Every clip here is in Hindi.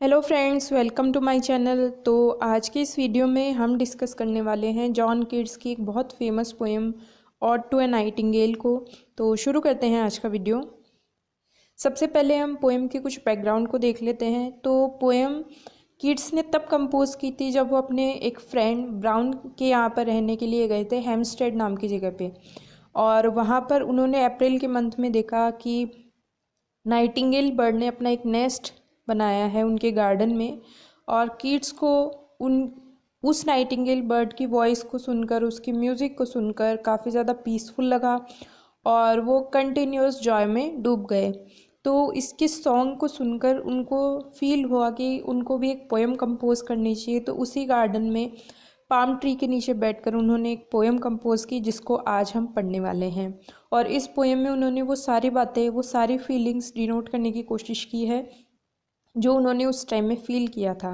Hello friends, welcome to my channel. तो आज के इस वीडियो में हम डिस्कस करने वाले हैं जॉन कीट्स की एक बहुत famous poem ode to a nightingale को। तो शुरू करते हैं आज का वीडियो। सबसे पहले हम पोएम के कुछ बैकग्राउंड को देख लेते हैं। तो पोएम कीट्स ने तब कंपोज की थी जब वो अपने एक फ्रेंड ब्राउन के यहाँ पर रहने के लिए गए थे, हेम्स्टेड नाम की जगह पे। और वहाँ पर उन्होंने अप्रैल के मंथ में देखा कि नाइटिंगेल बर्ड ने अपना एक नेस्ट बनाया है उनके गार्डन में। और कीट्स को उस नाइटिंगेल बर्ड की वॉइस को सुनकर, उसकी म्यूज़िक को सुनकर काफ़ी ज़्यादा पीसफुल लगा और वो कंटिन्यूअस जॉय में डूब गए। तो इसके सॉन्ग को सुनकर उनको फील हुआ कि उनको भी एक पोएम कंपोज करनी चाहिए। तो उसी गार्डन में पाम ट्री के नीचे बैठकर उन्होंने एक पोएम कंपोज की जिसको आज हम पढ़ने वाले हैं। और इस पोएम में उन्होंने वो सारी बातें, वो सारी फीलिंग्स डिनोट करने की कोशिश की है जो उन्होंने उस टाइम में फ़ील किया था।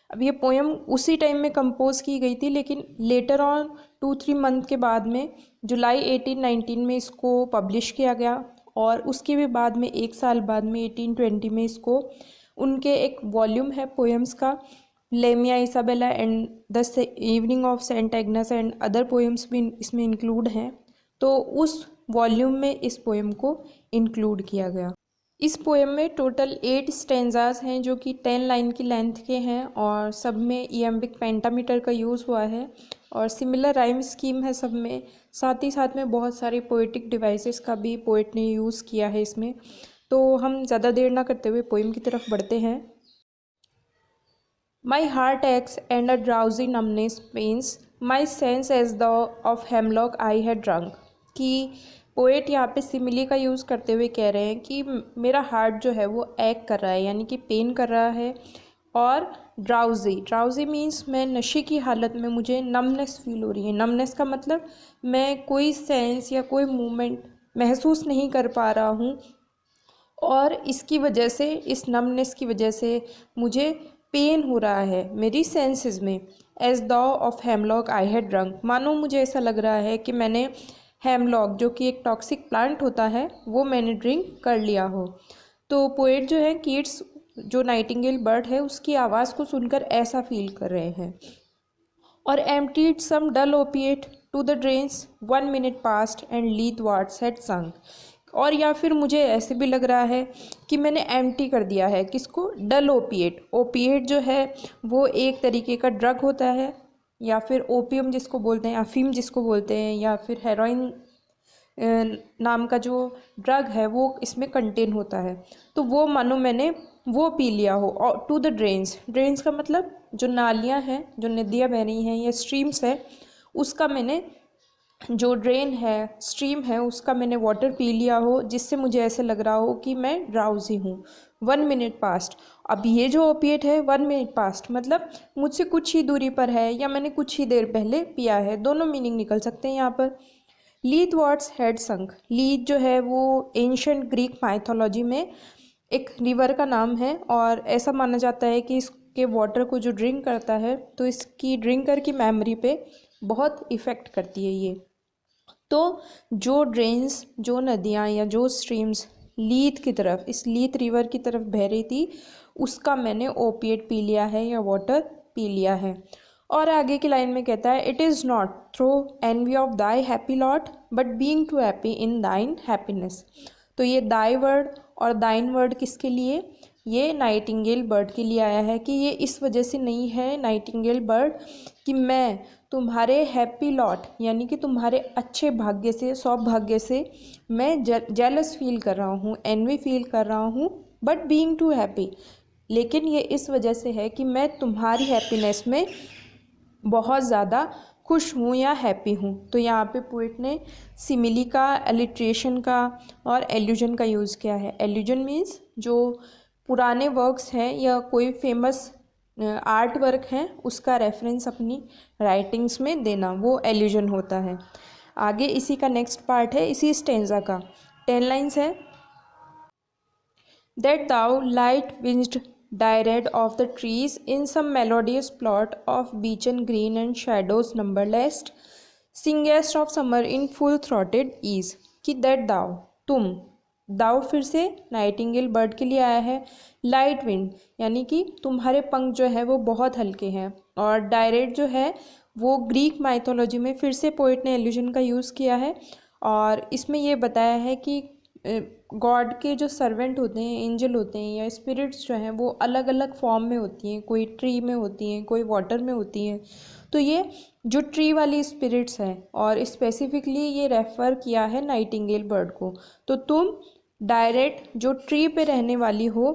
अब ये पोएम उसी टाइम में कंपोज की गई थी, लेकिन लेटर ऑन 2-3 मंथ के बाद में जुलाई 1819 में इसको पब्लिश किया गया। और उसके भी बाद में 1 साल बाद में 1820 में इसको उनके एक वॉल्यूम है पोएम्स का, Lamia Isabella and the evening of saint Agnes and other poems भी इसमें इंक्लूड हैं। तो उस वॉल्यूम में इस पोएम को इंक्लूड किया गया। इस पोएम में टोटल 8 स्टेंजाज हैं जो कि 10 लाइन की लेंथ के हैं और सब में इयम्बिक पेंटामीटर का यूज़ हुआ है और सिमिलर राइम स्कीम है सब में। साथ ही साथ में बहुत सारे पोएटिक डिवाइसेस का भी पोएट ने यूज़ किया है इसमें। तो हम ज़्यादा देर ना करते हुए पोएम की तरफ बढ़ते हैं। My heart aches and a drowsy numbness pains my sense as the of hemlock I had drunk. कि पोएट यहाँ पे सिमिली का यूज़ करते हुए कह रहे हैं कि मेरा हार्ट जो है वो एक कर रहा है, यानी कि पेन कर रहा है। और ड्राउजी मीन्स मैं नशे की हालत में, मुझे नमनेस फील हो रही है। नमनेस का मतलब मैं कोई सेंस या कोई मूवमेंट महसूस नहीं कर पा रहा हूँ और इसकी वजह से, इस नमनेस की वजह से मुझे पेन हो रहा है मेरी सेंसेस में। As the of hemlock I had drunk, मानो मुझे ऐसा लग रहा है कि मैंने हेमलॉक, जो कि एक टॉक्सिक प्लांट होता है, वो मैंने ड्रिंक कर लिया हो। तो पोएट जो है कीट्स, जो नाइटिंगेल बर्ड है, उसकी आवाज़ को सुनकर ऐसा फील कर रहे हैं। और emptied some dull opiate to the drains 1 minute past and Lethewards had sunk. और या फिर मुझे ऐसे भी लग रहा है कि मैंने एम्प्टी कर दिया है किसको, डल ओपिएट। ओपिएट जो है वो एक तरीके का ड्रग होता है, या फिर ओपियम जिसको बोलते हैं, अफीम जिसको बोलते हैं, या फिर हेरोइन नाम का जो ड्रग है वो इसमें कंटेन होता है। तो वो मानो मैंने वो पी लिया हो। और टू द ड्रेन्स का मतलब जो नालियाँ हैं, जो नदियाँ बह रही हैं या स्ट्रीम्स है, उसका मैंने, जो ड्रेन है, स्ट्रीम है, उसका मैंने वाटर पी लिया हो, जिससे मुझे ऐसे लग रहा हो कि मैं ड्राउजी हूँ। 1 मिनट पास्ट। अब ये जो ओपिएट है 1 मिनट पास्ट मतलब मुझसे कुछ ही दूरी पर है या मैंने कुछ ही देर पहले पिया है। दोनों मीनिंग निकल सकते हैं यहाँ पर। लीथ वाट्स हेड संक। लीथ जो है वो एंशंट ग्रीक माइथोलॉजी में एक रिवर का नाम है और ऐसा माना जाता है कि इसके वाटर को जो ड्रिंक करता है तो इसकी ड्रिंकर की मेमोरी पे बहुत इफ़ेक्ट करती है ये। तो जो ड्रेन्स, जो नदियाँ या जो स्ट्रीम्स लीथ की तरफ, इस लीथ रिवर की तरफ बह रही थी, उसका मैंने ओपिएट पी लिया है या वाटर पी लिया है। और आगे की लाइन में कहता है, it is not through envy of thy happy lot but being too happy in thine happiness. तो ये दाई वर्ड और दाइन वर्ड किसके लिए, ये नाइटिंगेल बर्ड के लिए आया है कि ये इस वजह से नहीं है नाइटिंगेल बर्ड कि मैं तुम्हारे हैप्पी लॉट, यानी कि तुम्हारे अच्छे भाग्य से, सौभाग्य से मैं जेलस फील कर रहा हूँ, एनवी फील कर रहा हूँ, बट बीइंग टू हैप्पी, लेकिन ये इस वजह से है कि मैं तुम्हारी हैप्पीनेस में बहुत ज़्यादा खुश हूँ या हैप्पी हूँ। तो यहाँ पे पोएट ने सिमिली का, एलिट्रेशन का और एल्यूजन का यूज़ किया है। एल्यूजन मीन्स जो पुराने वर्क्स हैं या कोई फेमस आर्ट वर्क हैं उसका रेफरेंस अपनी राइटिंग्स में देना, वो एल्यूजन होता है। आगे इसी का नेक्स्ट पार्ट है, इसी स्टेंजा का 10 लाइन्स है। That thou light winged dyed of the trees in some melodious plot of beechen green and shadows numberless, singest of summer in full throated ease। कि that thou, तुम, दाव फिर से नाइटिंगेल बर्ड के लिए आया है। लाइट विंड यानी कि तुम्हारे पंख जो है वो बहुत हल्के हैं। और डायरेक्ट जो है वो ग्रीक माइथोलॉजी में फिर से पोइट ने एल्यूजन का यूज़ किया है और इसमें ये बताया है कि गॉड के जो सर्वेंट होते हैं, एंजल होते हैं या स्पिरिट्स जो हैं वो अलग अलग फॉर्म में होती हैं, कोई ट्री में होती हैं, कोई वाटर में होती हैं। तो ये जो ट्री वाली स्पिरिट्स हैं और स्पेसिफिकली ये रेफ़र किया है नाइटिंगेल बर्ड को। तो तुम डायरेक्ट जो ट्री पे रहने वाली हो,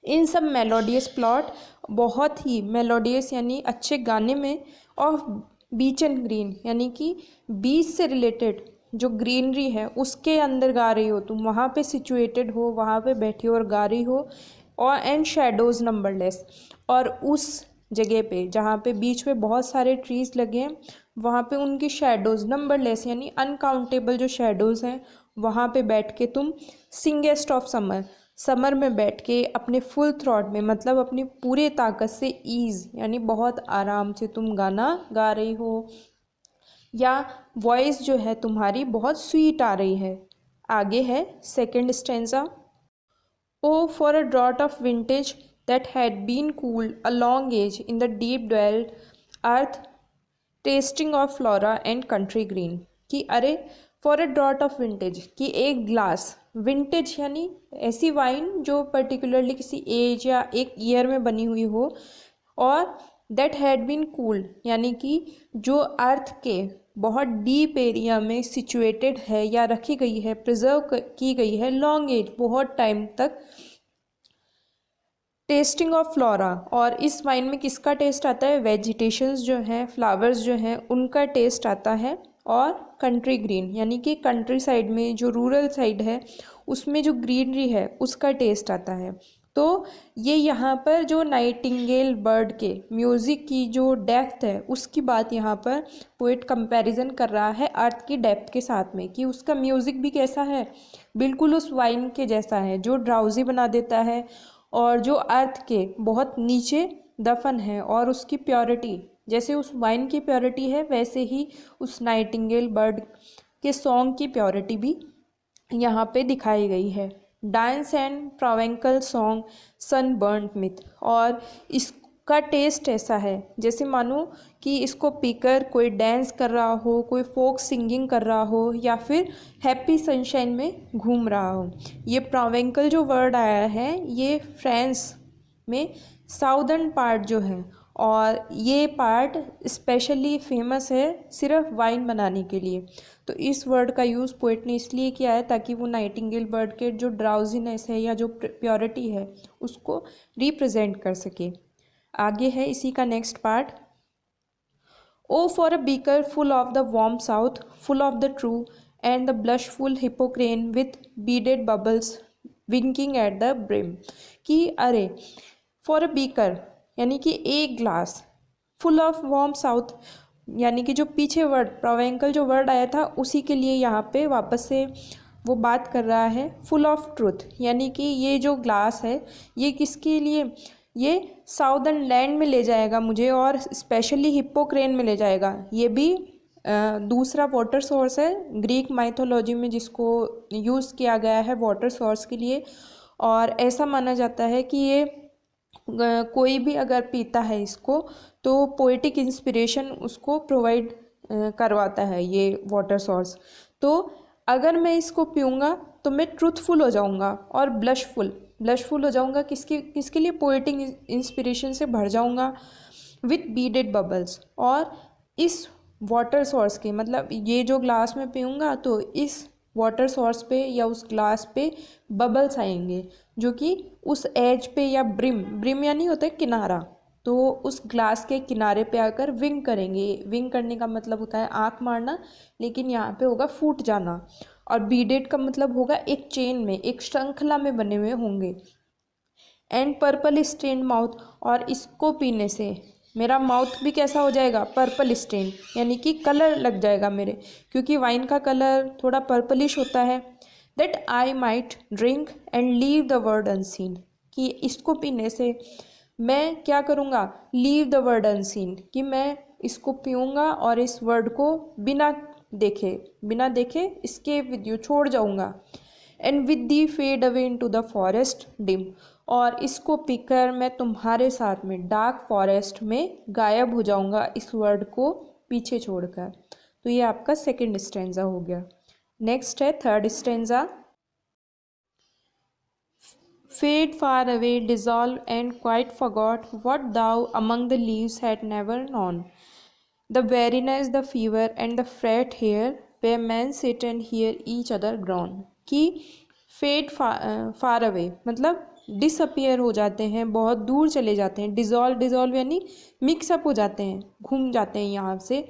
इन सब मेलोडियस प्लॉट, बहुत ही मेलोडियस यानी अच्छे गाने में, और बीच एंड ग्रीन यानी कि बीच से रिलेटेड जो ग्रीनरी है उसके अंदर गा रही हो, तुम वहाँ पे सिचुएटेड हो, वहाँ पे बैठी हो और गा रही हो। और एंड शेडोज़ नंबरलेस, और उस जगह पे जहाँ पे बीच में बहुत सारे ट्रीज़ लगे हैं वहाँ पे उनकी शेडोज़ नंबरलेस यानी अनकाउंटेबल जो शेडोज़ हैं वहाँ पे बैठ के तुम सिंगेस्ट ऑफ समर, समर में बैठ के अपने फुल थ्रॉट में, मतलब अपनी पूरे ताकत से, ईज़ यानी बहुत आराम से तुम गाना गा रही हो, या वॉइस जो है तुम्हारी बहुत स्वीट आ रही है। आगे है second stanza. O for a draught of vintage that had been cooled a long age in the deep delved earth, tasting of Flora and country green. कि अरे for a draught of vintage, कि एक ग्लास, विंटेज यानी ऐसी वाइन जो पर्टिकुलरली किसी एज या एक ईयर में बनी हुई हो, और दैट हैड बीन कूल्ड यानी कि जो अर्थ के बहुत डीप एरिया में सिचुएटेड है या रखी गई है, प्रिजर्व की गई है लॉन्ग एज, बहुत टाइम तक। टेस्टिंग ऑफ फ्लोरा, और इस वाइन में किसका टेस्ट आता है? वेजिटेशंस जो हैं, फ्लावर्स जो हैं, उनका टेस्ट आता है। और कंट्री ग्रीन यानी कि कंट्री साइड में, जो रूरल साइड है उसमें जो ग्रीनरी है उसका टेस्ट आता है। तो ये यहाँ पर जो नाइटिंगेल बर्ड के म्यूज़िक की जो डेप्थ है उसकी बात यहाँ पर पोइट कंपैरिजन कर रहा है अर्थ की डेप्थ के साथ में, कि उसका म्यूज़िक भी कैसा है, बिल्कुल उस वाइन के जैसा है जो ड्राउजी बना देता है और जो अर्थ के बहुत नीचे दफन है, और उसकी प्योरिटी जैसे उस वाइन की प्योरिटी है वैसे ही उस नाइटिंगेल बर्ड के सॉन्ग की प्योरिटी भी यहाँ पे दिखाई गई है। Dance and Provencal song sunburnt mirth, और इसका टेस्ट ऐसा है जैसे मानो कि इसको पीकर कोई डांस कर रहा हो, कोई फोक सिंगिंग कर रहा हो, या फिर हैप्पी सनशाइन में घूम रहा हो। ये प्रोवेंकल जो वर्ड आया है ये फ्रांस में साउदर्न पार्ट जो है, और ये पार्ट स्पेशली फेमस है सिर्फ वाइन बनाने के लिए। तो इस वर्ड का यूज़ पोइट ने इसलिए किया है ताकि वो नाइटिंगेल बर्ड के जो ड्राउजीनेस है या जो प्योरिटी है उसको रिप्रेजेंट कर सके। आगे है इसी का next part. O for a beaker full of the warm south, full of the true and the blushful Hippocrene with beaded bubbles winking at the brim. कि अरे फॉर अ बीकर यानी कि एक glass, full of warm south यानी कि जो पीछे वर्ड प्रोवेंकल जो वर्ड आया था उसी के लिए यहाँ पे वापस से वो बात कर रहा है। फुल ऑफ ट्रूथ यानी कि ये जो ग्लास है ये किसके लिए, ये साउदर्न लैंड में ले जाएगा मुझे, और स्पेशली हिप्पोक्रेन में ले जाएगा। ये भी दूसरा वाटर सोर्स है ग्रीक माइथोलॉजी में जिसको यूज़ किया गया है वाटर सोर्स के लिए, और ऐसा माना जाता है कि ये कोई भी अगर पीता है इसको तो पोएटिक इंस्पिरेशन उसको प्रोवाइड करवाता है ये वाटर सोर्स। तो अगर मैं इसको पीऊँगा तो मैं ट्रूथफुल हो जाऊँगा और ब्लशफुल हो जाऊँगा। किसके लिए? पोएटिक इंस्पिरेशन से भर जाऊँगा विथ बीडेड बबल्स। और इस वाटर सोर्स के मतलब ये जो ग्लास में पीऊँगा तो इस वाटर सोर्स पे या उस ग्लास पे बबल्स आएंगे जो कि उस एज पे या ब्रिम यानी होता है किनारा, तो उस ग्लास के किनारे पे आकर विंग करेंगे। विंग करने का मतलब होता है आँख मारना, लेकिन यहाँ पे होगा फूट जाना। और बीडेड का मतलब होगा एक चेन में, एक श्रृंखला में बने हुए होंगे। एंड पर्पल स्टेन माउथ, और इसको पीने से मेरा माउथ भी कैसा हो जाएगा? पर्पल स्टेन यानी कि कलर लग जाएगा मेरे, क्योंकि वाइन का कलर थोड़ा पर्पलिश होता है। That I might drink and leave the word unseen, कि इसको पीने से मैं क्या करूँगा? लीव द वर्ड अनसीन, कि मैं इसको पीऊँगा और इस वर्ड को बिना देखे स्केप विद यू, छोड़ जाऊँगा। And with thee fade away into the forest dim, और इसको पीकर मैं तुम्हारे साथ में डार्क फॉरेस्ट में गायब हो जाऊंगा, इस वर्ड को पीछे छोड़कर। तो ये आपका सेकंड स्टेंजा हो गया। नेक्स्ट है third stanza. Fade far away, dissolve, and quite forgot what thou among the leaves had never known. The weariness, the fever, and the fret here, where men sit and hear each other groan. कि फेड फार अवे मतलब डिसअपियर हो जाते हैं, बहुत दूर चले जाते हैं। डिज़ोल्व, डिज़ोल्व यानी मिक्सअप हो जाते हैं, घूम जाते हैं यहाँ से।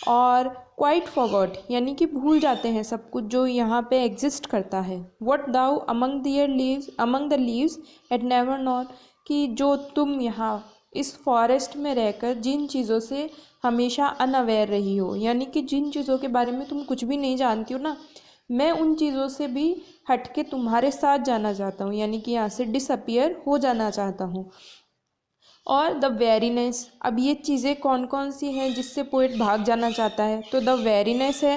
और क्वाइट फॉरगॉट यानी कि भूल जाते हैं सब कुछ जो यहाँ पे एग्जिस्ट करता है। What thou among their leaves, among the leaves hast never known, कि जो तुम यहाँ इस फॉरेस्ट में रहकर जिन चीज़ों से हमेशा अनअवेयर रही हो, यानी कि जिन चीज़ों के बारे में तुम कुछ भी नहीं जानती हो ना, मैं उन चीज़ों से भी हट के तुम्हारे साथ जाना चाहता हूँ, यानी कि यहाँ से डिसअपियर हो जाना चाहता हूँ। और द वेरीनेस, अब ये चीज़ें कौन कौन सी हैं जिससे पोइट भाग जाना चाहता है? तो द वेरीनेस है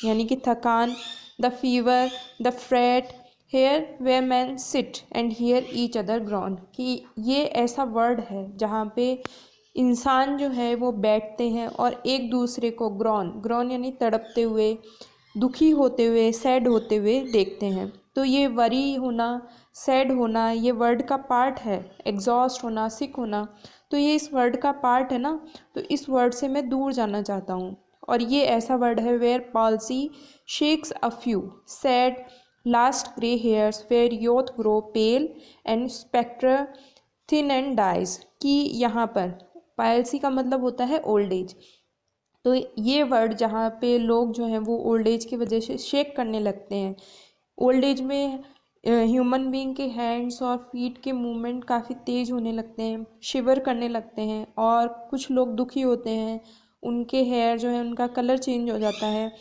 यानी कि थकान, the fever, the fret, here where men sit and hear each other groan, कि ये ऐसा वर्ड है जहाँ पे इंसान जो है वो बैठते हैं और एक दूसरे को ग्रॉन, ग्रॉन यानी तड़पते हुए, दुखी होते हुए, सैड होते हुए देखते हैं। तो ये वरी होना, सैड होना, ये वर्ड का पार्ट है। एग्जॉस्ट होना, सिक होना, तो ये इस वर्ड का पार्ट है ना। तो इस वर्ड से मैं दूर जाना चाहता हूँ। और ये ऐसा वर्ड है where palsy shakes a few sad last grey hairs where youth grow pale and spectre thin and dies, कि यहाँ पर पायल्सी का मतलब होता है ओल्ड एज। तो ये वर्ड जहाँ पे लोग जो हैं वो ओल्ड एज की वजह से शेक करने लगते हैं। ओल्ड एज में ह्यूमन बीइंग के हैंड्स और फीट के मूवमेंट काफ़ी तेज़ होने लगते हैं, शिवर करने लगते हैं, और कुछ लोग दुखी होते हैं, उनके हेयर जो है उनका कलर चेंज हो जाता है।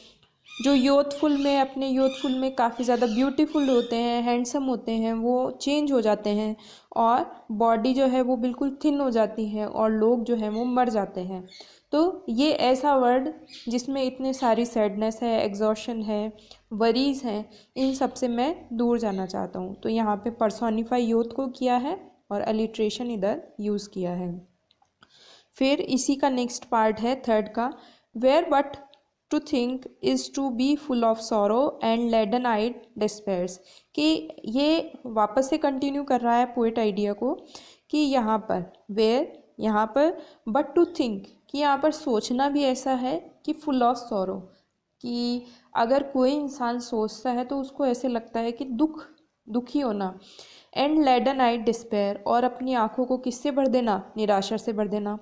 जो यूथफुल में, अपने यूथफुल में काफ़ी ज़्यादा ब्यूटीफुल होते हैं, हैंडसम होते हैं, वो चेंज हो जाते हैं, और बॉडी जो है वो बिल्कुल थिन हो जाती है, और लोग जो हैं वो मर जाते हैं। तो ये ऐसा वर्ड जिसमें इतने सारी सैडनेस है, एग्जॉशन है, वरीज हैं, इन सब से मैं दूर जाना चाहता हूँ। तो यहाँ पे पर्सोनिफाई यूथ को किया है और अलिट्रेशन इधर यूज़ किया है। फिर इसी का नेक्स्ट पार्ट है थर्ड का, where but to think is to be full of sorrow and leaden eyed despairs, कि ये वापस से कंटिन्यू कर रहा है पोइट आइडिया को, कि यहाँ पर वेयर, यहाँ पर बट टू थिंक, कि यहाँ पर सोचना भी ऐसा है कि फुल ऑफ सॉरो, कि अगर कोई इंसान सोचता है तो उसको ऐसे लगता है कि दुखी होना। एंड लेडन आइड डिस्पेयर, और अपनी आंखों को किससे भर देना? निराशा से भर देना।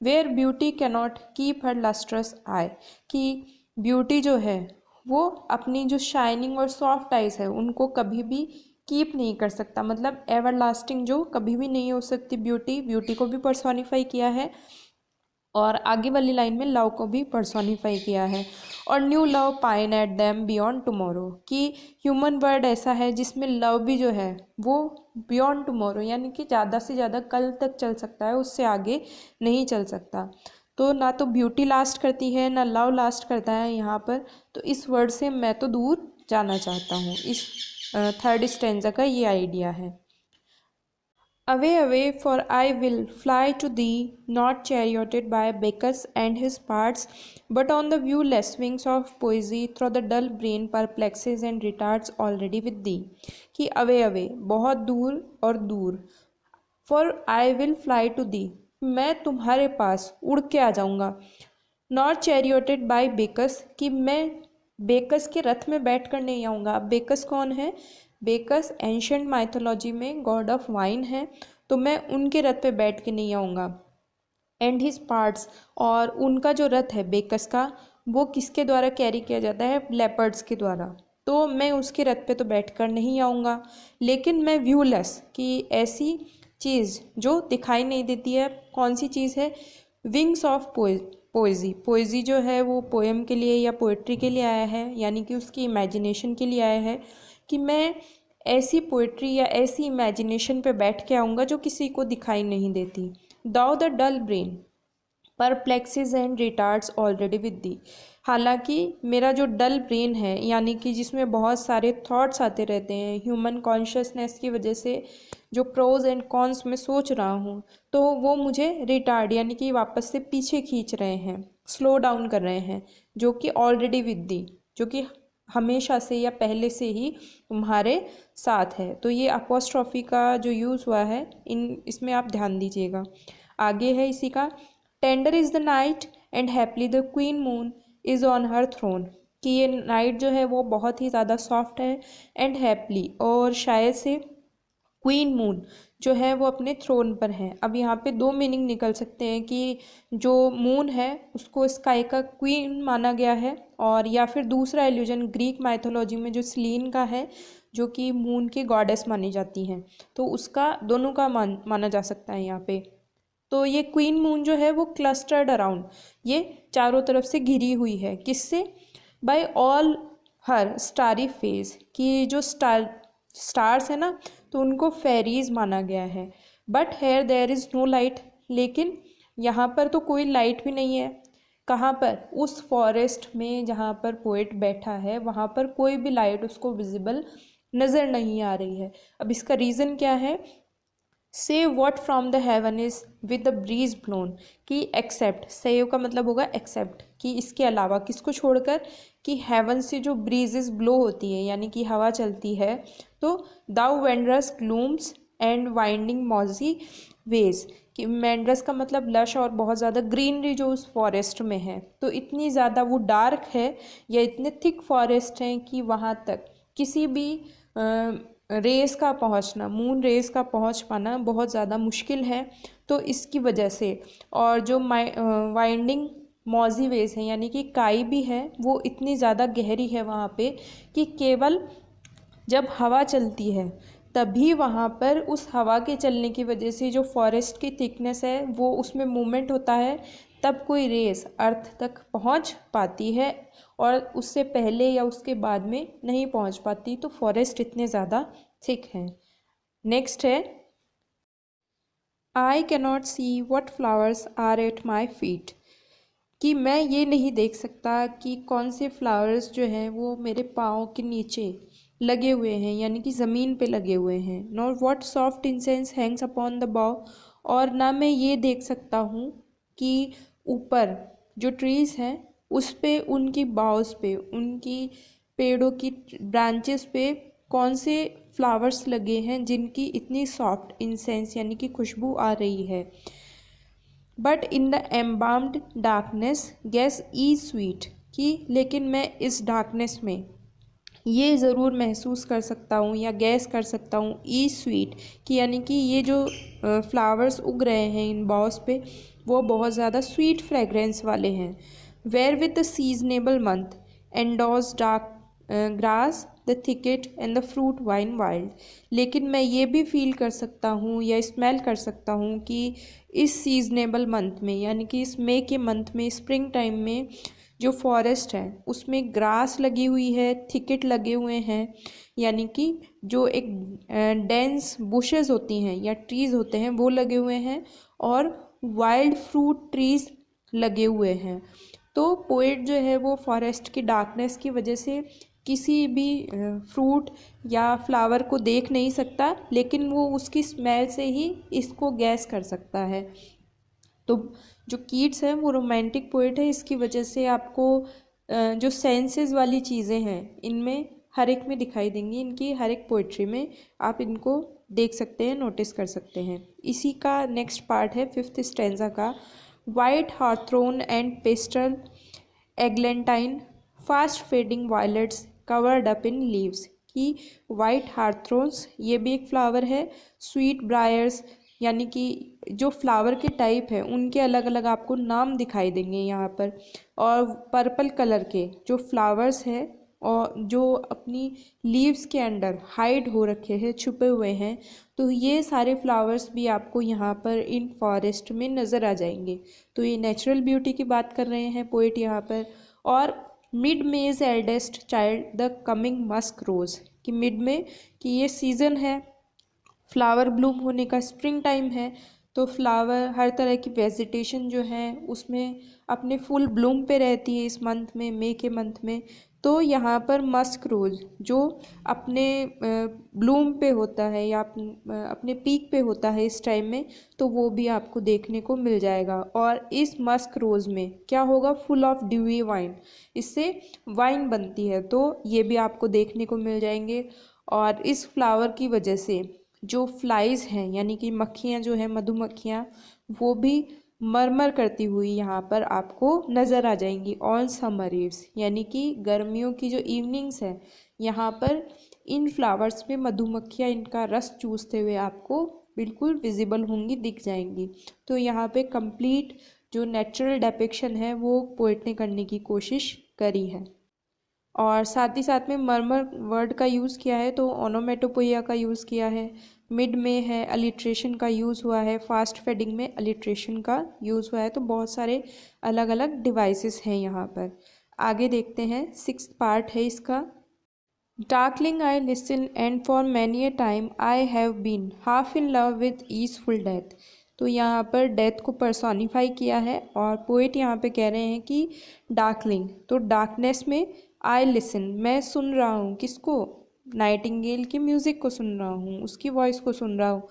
Where beauty cannot keep her lustrous eye, कि ब्यूटी जो है वो अपनी जो शाइनिंग और सॉफ्ट आइज है उनको कभी भी कीप नहीं कर सकता, मतलब एवर लास्टिंग जो कभी भी नहीं हो सकती ब्यूटी। ब्यूटी को भी पर्सोनिफाई किया है, और आगे वाली लाइन में लव को भी पर्सोनिफाई किया है। और new love pine at them beyond tomorrow, कि ह्यूमन वर्ड ऐसा है जिसमें लव भी जो है वो बियॉन्ड टुमारो, यानी कि ज़्यादा से ज़्यादा कल तक चल सकता है, उससे आगे नहीं चल सकता। तो ना तो ब्यूटी लास्ट करती है, ना लव लास्ट करता है यहाँ पर। तो इस वर्ड से मैं तो दूर जाना चाहता हूँ। इस थर्ड स्टेंजा का ये आइडिया है। Away, away, for I will fly to thee, not charioted by Bacchus and his parts, but on the viewless wings of poesy, through the dull brain perplexes and retards already with thee. कि away, away, बहुत दूर और दूर, for I will fly to thee, मैं तुम्हारे पास उड़ के आ जाऊँगा। नॉट चैरियोटेड बाय बेकस, कि मैं बेकस के रथ में बैठ कर नहीं आऊँगा। अब बेकस कौन है? बेकस एंशंट माइथोलॉजी में गॉड ऑफ वाइन है, तो मैं उनके रथ पे बैठ के नहीं आऊँगा। एंड हिज पार्ट्स, और उनका जो रथ है बेकस का, वो किसके द्वारा कैरी किया जाता है? लेपर्ड्स के द्वारा। तो मैं उसके रथ पे तो बैठ कर नहीं आऊँगा, लेकिन मैं व्यूलेस, कि ऐसी चीज़ जो दिखाई नहीं देती है। कौन सी चीज़ है? Wings of पोएजी। पोएजी जो है वो पोएम के लिए या पोइट्री के लिए आया है, यानी कि उसकी इमेजिनेशन के लिए आया है, कि मैं ऐसी पोइट्री या ऐसी इमेजिनेशन पे बैठ के आऊँगा जो किसी को दिखाई नहीं देती। Though the dull brain perplexes and retards already with thee, हालांकि मेरा जो डल ब्रेन है, यानी कि जिसमें बहुत सारे थॉट्स आते रहते हैं, ह्यूमन कॉन्शियसनेस की वजह से जो प्रोज एंड कॉन्स में सोच रहा हूँ, तो वो मुझे रिटार्ड यानी कि वापस से पीछे खींच रहे हैं, स्लो डाउन कर रहे हैं, जो कि ऑलरेडी विद दी, जो कि हमेशा से या पहले से ही तुम्हारे साथ है। तो ये अपोस्ट्रॉफी का जो यूज़ हुआ है इसमें आप ध्यान दीजिएगा। आगे है इसी का, tender is the night and haply the queen moon is on her throne, कि ये नाइट जो है वो बहुत ही ज़्यादा सॉफ्ट है, एंड हैप्पली, और शायद से क्वीन मून जो है वो अपने थ्रोन पर है। अब यहाँ पे दो मीनिंग निकल सकते हैं कि जो मून है उसको स्काई का क्वीन माना गया है, और या फिर दूसरा एल्यूजन ग्रीक माइथोलॉजी में जो सेलिन का है, जो कि मून की गॉडेस मानी जाती हैं, तो उसका दोनों का माना जा सकता है यहाँ पे। तो ये क्वीन मून जो है वो क्लस्टर्ड अराउंड, ये चारों तरफ से घिरी हुई है, किससे? बाय ऑल हर स्टारी फेज, कि जो स्टार्स है ना, तो उनको फेरीज माना गया है। But here there is no light, लेकिन यहाँ पर तो कोई लाइट भी नहीं है। कहाँ पर? उस फॉरेस्ट में जहाँ पर पोएट बैठा है, वहाँ पर कोई भी लाइट उसको विजिबल नज़र नहीं आ रही है। अब इसका रीज़न क्या है? Save what from the heaven is with the breeze blown, कि एक्सेप्ट, सेव का मतलब होगा एक्सेप्ट, कि इसके अलावा, किसको छोड़कर? कि हेवन से जो ब्रीजेस ब्लो होती है, यानी कि हवा चलती है, तो दाउ वेंड्रस ग्लूम्स एंड वाइंडिंग मॉजी वेज, कि मेंड्रस का मतलब लश और बहुत ज़्यादा ग्रीनरी जो उस फॉरेस्ट में है, तो इतनी ज़्यादा वो डार्क है या इतने थिक फॉरेस्ट हैं कि वहाँ तक किसी भी रेस का पहुंचना, मून रेस का पहुंच पाना बहुत ज़्यादा मुश्किल है। तो इसकी वजह से, और जो वाइंडिंग मॉजी वेज है, यानी कि काई भी है, वो इतनी ज़्यादा गहरी है वहाँ पे कि केवल जब हवा चलती है तभी वहाँ पर उस हवा के चलने की वजह से जो फॉरेस्ट की थिकनेस है वो उसमें मूवमेंट होता है, तब कोई रेस अर्थ तक पहुँच पाती है, और उससे पहले या उसके बाद में नहीं पहुँच पाती। तो फॉरेस्ट इतने ज़्यादा थिक हैं। नेक्स्ट है, I cannot see what flowers are at my feet, कि मैं ये नहीं देख सकता कि कौन से फ्लावर्स जो हैं वो मेरे पाँव के नीचे लगे हुए हैं, यानी कि ज़मीन पे लगे हुए हैं। Nor what soft incense Hanks upon the बाउ, और ना मैं ये देख सकता हूँ कि ऊपर जो ट्रीज़ हैं उस पे, उनकी बाउस पे, उनकी पेड़ों की ब्रांचेस पे कौन से फ्लावर्स लगे हैं जिनकी इतनी सॉफ्ट इंसेंस यानी कि खुशबू आ रही है। But in the embalmed darkness guess each sweet, कि लेकिन मैं इस डार्कनेस में ये ज़रूर महसूस कर सकता हूँ या गैस कर सकता हूँ ई स्वीट, कि यानी कि ये जो फ्लावर्स उग रहे हैं इन बॉस पे, वो बहुत ज़्यादा स्वीट फ्रेगरेंस वाले हैं। Wherewith the seasonable month endows dark grass the thicket and the fruit vine wild, लेकिन मैं ये भी फील कर सकता हूँ या स्मेल कर सकता हूँ कि इस सीजनेबल मंथ में, यानी कि इस मई के मंथ में, स्प्रिंग टाइम में, जो फॉरेस्ट है उसमें ग्रास लगी हुई है, थिकेट लगे हुए हैं, यानी कि जो एक डेंस बुशेस होती हैं या ट्रीज़ होते हैं वो लगे हुए हैं, और वाइल्ड फ्रूट ट्रीज़ लगे हुए हैं। तो पोएट जो है वो फॉरेस्ट की डार्कनेस की वजह से किसी भी फ्रूट या फ्लावर को देख नहीं सकता, लेकिन वो उसकी स्मेल से ही इसको गैस कर सकता है। तो जो कीट्स हैं वो रोमांटिक पोएट है, इसकी वजह से आपको जो सेंसेस वाली चीज़ें हैं इनमें हर एक में दिखाई देंगी, इनकी हर एक पोइट्री में आप इनको देख सकते हैं, नोटिस कर सकते हैं। इसी का नेक्स्ट पार्ट है फिफ्थ स्टेंजा का, white hawthorn and pastoral eglantine fast fading violets covered up in leaves, कि वाइट हार्थ्रोन्स ये भी एक फ्लावर है, स्वीट ब्रायर्स, यानी कि जो फ्लावर के टाइप है उनके अलग अलग आपको नाम दिखाई देंगे यहाँ पर, और पर्पल कलर के जो फ्लावर्स हैं और जो अपनी लीव्स के अंदर हाइड हो रखे हैं, छुपे हुए हैं, तो ये सारे फ्लावर्स भी आपको यहाँ पर इन फॉरेस्ट में नज़र आ जाएंगे। तो ये नेचुरल ब्यूटी की बात कर रहे हैं पोइट यहाँ पर। और mid May's eldest child the coming musk rose, कि मिड में, कि ये सीज़न है फ्लावर ब्लूम होने का, स्प्रिंग टाइम है, तो फ्लावर हर तरह की वेजिटेशन जो है उसमें अपने फुल ब्लूम पे रहती है इस मंथ में, मई के मंथ में। तो यहाँ पर मस्क रोज़ जो अपने ब्लूम पे होता है या अपने पीक पे होता है इस टाइम में, तो वो भी आपको देखने को मिल जाएगा। और इस मस्क रोज़ में क्या होगा, फुल ऑफ ड्यूई वाइन, इससे वाइन बनती है, तो ये भी आपको देखने को मिल जाएंगे। और इस फ्लावर की वजह से जो फ्लाइज हैं यानी कि मक्खियाँ जो हैं, मधुमक्खियाँ, वो भी मरमर करती हुई यहाँ पर आपको नज़र आ जाएंगी ऑन समर इव्स, यानी कि गर्मियों की जो इवनिंग्स है यहाँ पर इन फ्लावर्स में मधुमक्खियाँ इनका रस चूसते हुए आपको बिल्कुल विजिबल होंगी, दिख जाएंगी। तो यहाँ पे कंप्लीट जो नेचुरल डेपिक्शन है वो पोएट ने करने की कोशिश करी है। और साथ ही साथ में मरमर वर्ड का यूज़ किया है, तो ओनोमेटोपोइया का यूज़ किया है, मिड में है अलिट्रेशन का यूज़ हुआ है, फास्ट फेडिंग में अलिट्रेशन का यूज़ हुआ है। तो बहुत सारे अलग अलग डिवाइसेस हैं यहाँ पर। आगे देखते हैं, 6th पार्ट है इसका। Darkling I listen and for many a time I have been half in love with easeful death. तो यहाँ पर डेथ को पर्सोनिफाई किया है और पोइट यहाँ पे कह रहे हैं कि डार्कलिंग, तो डार्कनेस में आई लिसन, मैं सुन रहा हूँ, किसको, नाइटिंगेल के म्यूज़िक को सुन रहा हूँ, उसकी वॉइस को सुन रहा हूँ।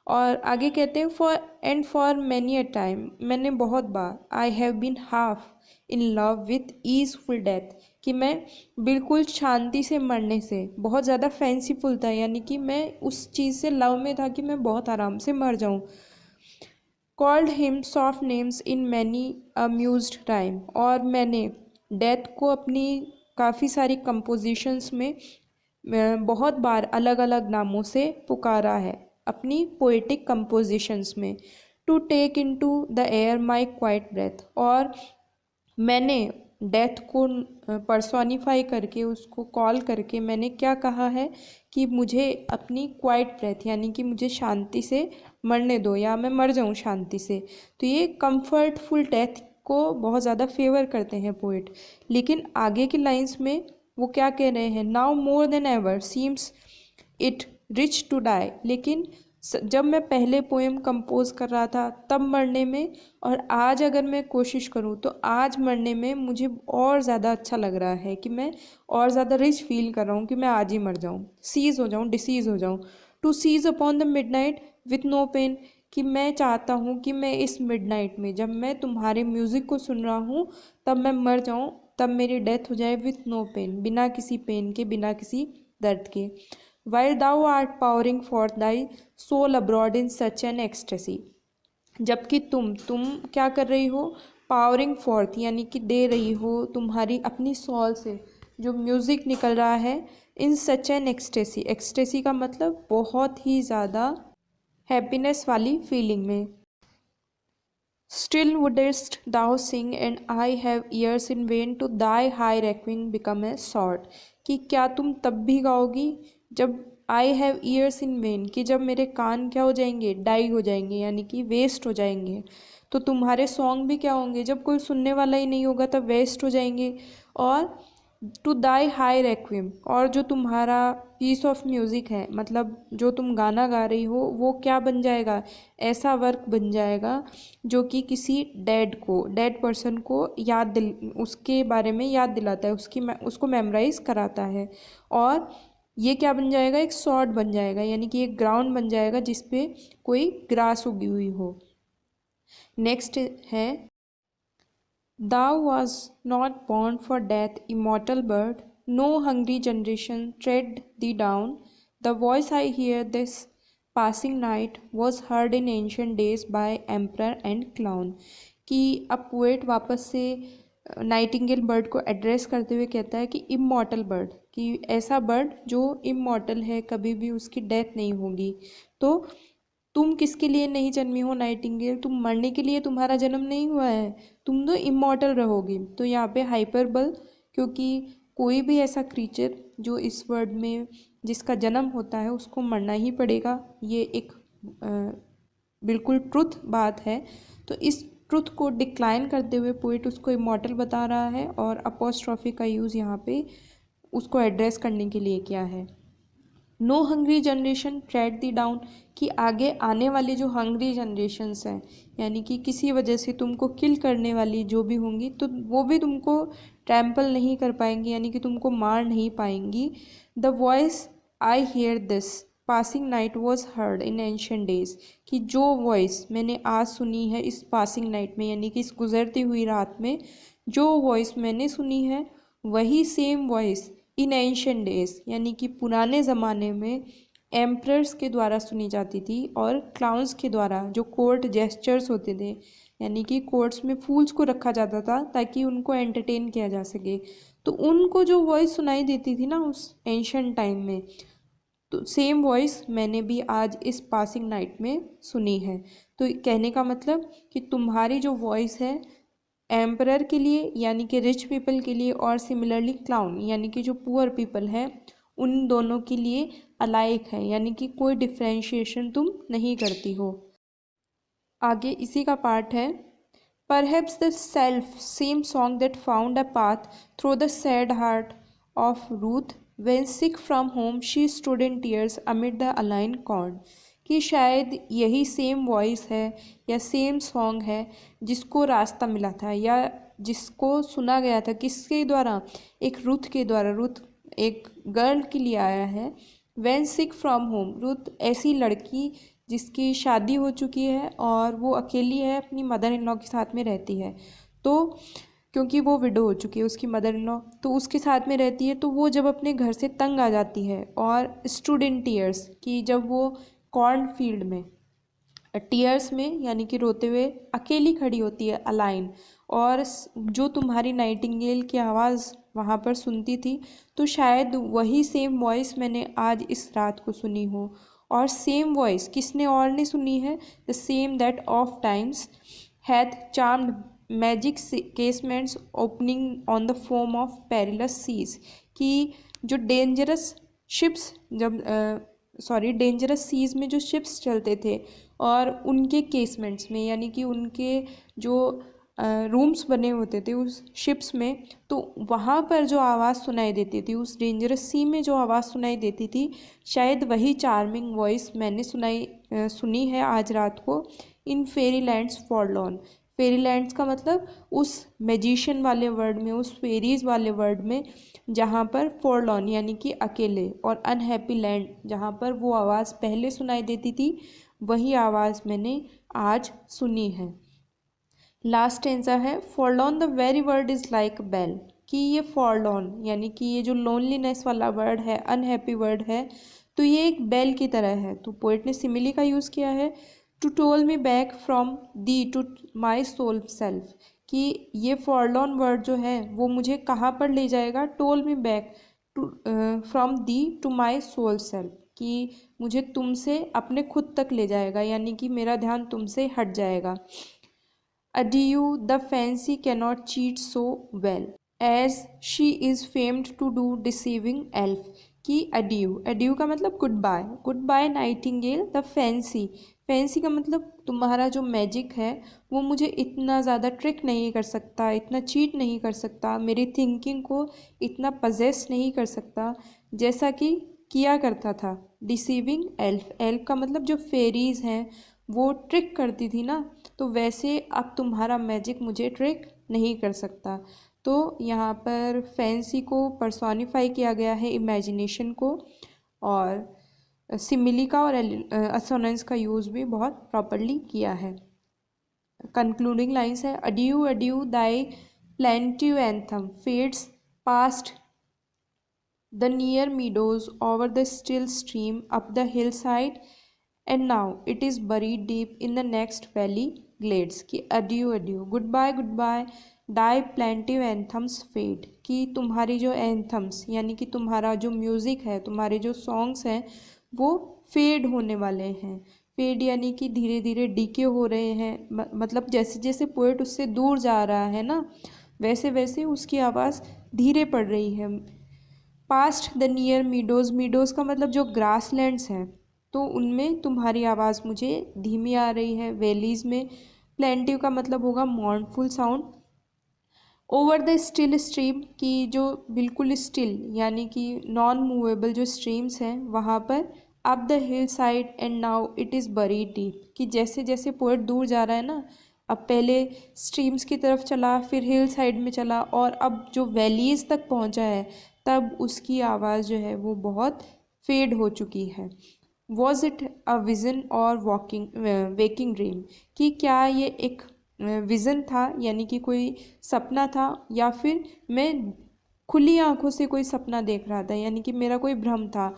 और आगे कहते हैं फॉर मैनी अ टाइम, मैंने बहुत बार, I have been half in love with easeful death, कि मैं बिल्कुल शांति से मरने से, बहुत ज़्यादा फैंसीफुल था, यानी कि मैं उस चीज़ से लव में था कि मैं बहुत आराम से मर जाऊँ। Called him soft names in many amused time, और मैंने डेथ को अपनी काफ़ी सारी कंपोजिशंस में बहुत बार अलग अलग नामों से पुकारा है अपनी पोएटिक कंपोजिशंस में। To take into the air my quiet breath, और मैंने डेथ को पर्सोनिफाई करके, उसको कॉल करके मैंने क्या कहा है कि मुझे अपनी क्वाइट ब्रेथ, यानी कि मुझे शांति से मरने दो या मैं मर जाऊँ शांति से। तो ये कंफर्टफुल डेथ को बहुत ज़्यादा फेवर करते हैं पोइट। लेकिन आगे की लाइंस में वो क्या कह रहे हैं, now more than ever seems it rich to die, लेकिन जब मैं पहले पोएम कंपोज कर रहा था तब मरने में, और आज अगर मैं कोशिश करूं तो आज मरने में मुझे और ज़्यादा अच्छा लग रहा है कि मैं और ज़्यादा रिच फील कर रहा हूं कि मैं आज ही मर जाऊं, सीज हो जाऊं, डिसीज़ हो जाऊं। To cease upon the midnight with no pain, कि मैं चाहता हूँ कि मैं इस मिडनाइट में जब मैं तुम्हारे म्यूज़िक को सुन रहा हूँ तब मैं मर जाऊँ, तब मेरी डेथ हो जाए विथ नो पेन, बिना किसी पेन के, बिना किसी दर्द के। While thou art pouring forth thy soul abroad in such an ecstasy, जबकि तुम क्या कर रही हो, पावरिंग फॉर्थ, यानी कि दे रही हो तुम्हारी अपनी सोल से जो म्यूज़िक निकल रहा है, in such an ecstasy, ecstasy का मतलब बहुत ही ज़्यादा हैप्पीनेस वाली फीलिंग में। Still wouldst thou sing and I have ears in vain to thy high requiem become a sod, कि क्या तुम तब भी गाओगी जब I have ears in vain, कि जब मेरे कान क्या हो जाएंगे, डाई हो जाएंगे, यानी कि वेस्ट हो जाएंगे। तो तुम्हारे सॉन्ग भी क्या होंगे, जब कोई सुनने वाला ही नहीं होगा तब वेस्ट हो जाएंगे। और टू दाई हाई रेक्विम, और जो तुम्हारा पीस ऑफ म्यूज़िक है, मतलब जो तुम गाना गा रही हो वो क्या बन जाएगा, ऐसा वर्क बन जाएगा जो कि किसी डेड पर्सन को उसके बारे में याद दिलाता है, उसको मेमोराइज कराता है। और ये क्या बन जाएगा, एक सॉर्ड बन जाएगा, यानी कि एक ग्राउंड बन जाएगा जिस पे कोई ग्रास उगी हुई हो। नेक्स्ट है, Thou was not born for death, immortal bird, no hungry generation tread thee down. The voice I hear this passing night was heard in ancient days by emperor and clown। कि अब पोएट वापस से नाइटिंगेल बर्ड को एड्रेस करते हुए कहता है कि इमॉर्टल बर्ड, कि ऐसा बर्ड जो इमॉर्टल है, कभी भी उसकी डेथ नहीं होगी। तो तुम किसके लिए नहीं जन्मी हो नाइटिंगेल, तुम मरने के लिए तुम्हारा जन्म नहीं हुआ है, तुम तो इमॉर्टल रहोगी। तो यहाँ पे हाइपरबल, क्योंकि कोई भी ऐसा क्रीचर जो इस वर्ड में जिसका जन्म होता है उसको मरना ही पड़ेगा, ये एक बिल्कुल ट्रुथ बात है। तो इस ट्रुथ को डिक्लाइन करते हुए पोइट उसको इमॉर्टल बता रहा है, और अपोस्ट्रॉफी का यूज़ यहाँ पे उसको एड्रेस करने के लिए किया है। नो हंग्री जनरेशन ट्रेड दी डाउन, कि आगे आने वाली जो हंग्री जनरेशन्स हैं, यानी कि किसी वजह से तुमको किल करने वाली जो भी होंगी, तो वो भी तुमको ट्रैम्पल नहीं कर पाएंगी, यानी कि तुमको मार नहीं पाएंगी। The voice I hear this passing night was heard in ancient days, कि जो वॉइस मैंने आज सुनी है इस पासिंग नाइट में, यानी कि इस गुजरती हुई रात में जो वॉइस मैंने सुनी है, वही same voice in ancient days, यानी कि पुराने ज़माने में एम्प्रर्स के द्वारा सुनी जाती थी, और क्लाउन्स के द्वारा, जो कोर्ट जेस्चर्स होते थे, यानी कि कोर्ट्स में फूल्स को रखा जाता था ताकि उनको एंटरटेन किया जा सके, तो उनको जो वॉइस सुनाई देती थी ना उस एंशियंट टाइम में, तो सेम वॉइस मैंने भी आज इस पासिंग नाइट में सुनी है। तो कहने का मतलब कि तुम्हारी जो वॉइस है एम्परर के लिए यानी कि रिच पीपल के लिए, और सिमिलरली क्लाउन यानी कि जो पुअर पीपल है, उन दोनों के लिए अलाइक है, यानी कि कोई डिफ्रेंशिएशन तुम नहीं करती हो। आगे इसी का पार्ट है, perhaps the self same song that found a path through the sad heart of Ruth when sick from home she stood in tears amid the alien corn, कि शायद यही सेम वॉइस है या सेम सॉन्ग है जिसको रास्ता मिला था, या जिसको सुना गया था, किसके द्वारा, एक रुथ के द्वारा। रुथ एक गर्ल के लिए आया है। When sick from home, Ruth ऐसी लड़की जिसकी शादी हो चुकी है और वो अकेली है, अपनी मदर इन लॉ के साथ में रहती है, तो क्योंकि वो विडो हो चुकी है उसकी मदर इन लॉ, तो उसके साथ में रहती है, तो वो जब अपने घर से तंग आ जाती है और स्टूडेंट टीयर्स, कि जब वो कॉर्न फील्ड में टीयर्स में यानी कि रोते हुए अकेली खड़ी होती है अलाइन, और जो तुम्हारी नाइटिंगेल की आवाज़ वहाँ पर सुनती थी, तो शायद वही सेम वॉइस मैंने आज इस रात को सुनी हो। और सेम वॉइस किसने और ने सुनी है, the same that ofttimes hath charmed magic casements opening on the foam of perilous seas, कि जो डेंजरस शिप्स जब डेंजरस सीज में जो शिप्स चलते थे और उनके केसमेंट्स में, यानी कि उनके जो रूम्स बने होते थे उस शिप्स में, तो वहाँ पर जो आवाज़ सुनाई देती थी, उस डेंजरस सी में जो आवाज़ सुनाई देती थी, शायद वही चार्मिंग वॉइस मैंने सुनी है आज रात को इन फेरी लैंड्स फॉरलॉर्न। फेरी लैंड्स का मतलब उस मैजिशियन वाले वर्ड में, उस फेरीज वाले वर्ड में, जहाँ पर फॉरलॉर्न यानी कि अकेले, और अनहैप्पी लैंड जहाँ पर वो आवाज़ पहले सुनाई देती थी, वही आवाज़ मैंने आज सुनी है। लास्ट आंसर है forlorn the very word is like bell, कि ये फॉरलॉर्न यानी कि ये जो लोनलीनेस वाला वर्ड है, अनहैप्पी वर्ड है, तो ये एक बेल की तरह है। तो पोइट ने सिमिली का यूज़ किया है, to toll me back from thee to my sole self, कि ये फॉरलॉर्न वर्ड जो है वो मुझे कहाँ पर ले जाएगा, toll me back to from thee to my sole self, कि मुझे तुमसे अपने खुद तक ले जाएगा, यानी कि मेरा ध्यान तुमसे हट जाएगा। Adieu, the fancy cannot cheat so well as she is famed to do deceiving elf, कि adieu का मतलब good bye nightingale, the fancy का मतलब तुम्हारा जो मैजिक है वो मुझे इतना ज़्यादा ट्रिक नहीं कर सकता, इतना चीट नहीं कर सकता, मेरी थिंकिंग को इतना पजेस नहीं कर सकता जैसा कि किया करता था डिसीविंग एल्फ का मतलब जो फेरीज हैं वो ट्रिक करती थी ना, तो वैसे अब तुम्हारा मैजिक मुझे ट्रिक नहीं कर सकता। तो यहाँ पर फैंसी को पर्सोनिफाई किया गया है इमेजिनेशन को, और सिमिली का और असोनेंस का यूज़ भी बहुत प्रॉपरली किया है। कंक्लूडिंग लाइन्स है, adieu adieu Dai plaintiff anthem fades past the near meadows over the still stream up the hillside and now it is buried deep in the next valley glades, कि adieu goodbye die plaintive anthems fade, कि तुम्हारी जो एंथम्स यानी कि तुम्हारा जो म्यूज़िक है, तुम्हारे जो सॉन्ग्स हैं वो फेड होने वाले हैं। फेड यानी कि धीरे धीरे डीके हो रहे हैं, मतलब जैसे जैसे पोएट उससे दूर जा रहा है ना, वैसे वैसे उसकी आवाज़ धीरे पड़ रही है। पास्ट द नियर मीडोज़ का मतलब जो ग्रास लैंड्स हैं, तो उनमें तुम्हारी आवाज़ मुझे धीमी आ रही है। वैलीज़ में प्लेंटिव का मतलब होगा मॉर्नफुल sound. Over the still stream की जो बिल्कुल स्टिल यानी कि नॉन मूवेबल जो स्ट्रीम्स हैं वहाँ पर, up the hill side and now it is buried deep, कि जैसे जैसे पोएट दूर जा रहा है ना, अब पहले स्ट्रीम्स की तरफ चला, फिर हिल साइड में चला, और अब जो वैलीज़ तक पहुँचा है तब उसकी आवाज़ जो है वो बहुत फेड हो चुकी है। वॉज इट अ विज़न और वॉकिंग वेकिंग ड्रीम, कि क्या ये एक विज़न था यानी कि कोई सपना था, या फिर मैं खुली आंखों से कोई सपना देख रहा था यानी कि मेरा कोई भ्रम था।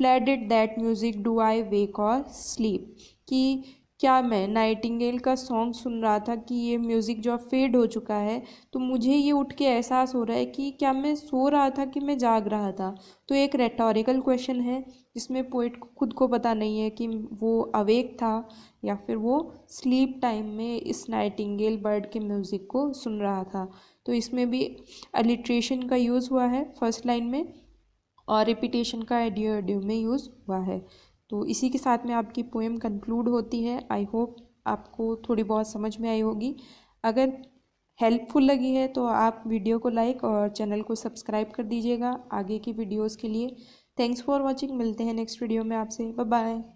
फ्लैडेड दैट म्यूज़िक डू आई वेक और स्लीप, कि क्या मैं नाइटिंगेल का सॉन्ग सुन रहा था कि ये म्यूज़िक जो फेड हो चुका है, तो मुझे ये उठ के एहसास हो रहा है कि क्या मैं सो रहा था कि मैं जाग रहा था। तो एक रेटोरिकल क्वेश्चन है जिसमें पोइट खुद को पता नहीं है कि वो अवेक था या फिर वो स्लीप टाइम में इस नाइटिंगेल बर्ड के म्यूज़िक को सुन रहा था। तो इसमें भी अलिट्रेशन का यूज़ हुआ है फर्स्ट लाइन में, और रिपीटेशन का एडियो एडियो में यूज़ हुआ है। तो इसी के साथ में आपकी पोएम कंक्लूड होती है। आई होप आपको थोड़ी बहुत समझ में आई होगी। अगर हेल्पफुल लगी है तो आप वीडियो को लाइक और चैनल को सब्सक्राइब कर दीजिएगा आगे की वीडियोस के लिए। थैंक्स फॉर वॉचिंग, मिलते हैं नेक्स्ट वीडियो में आपसे। Bye bye.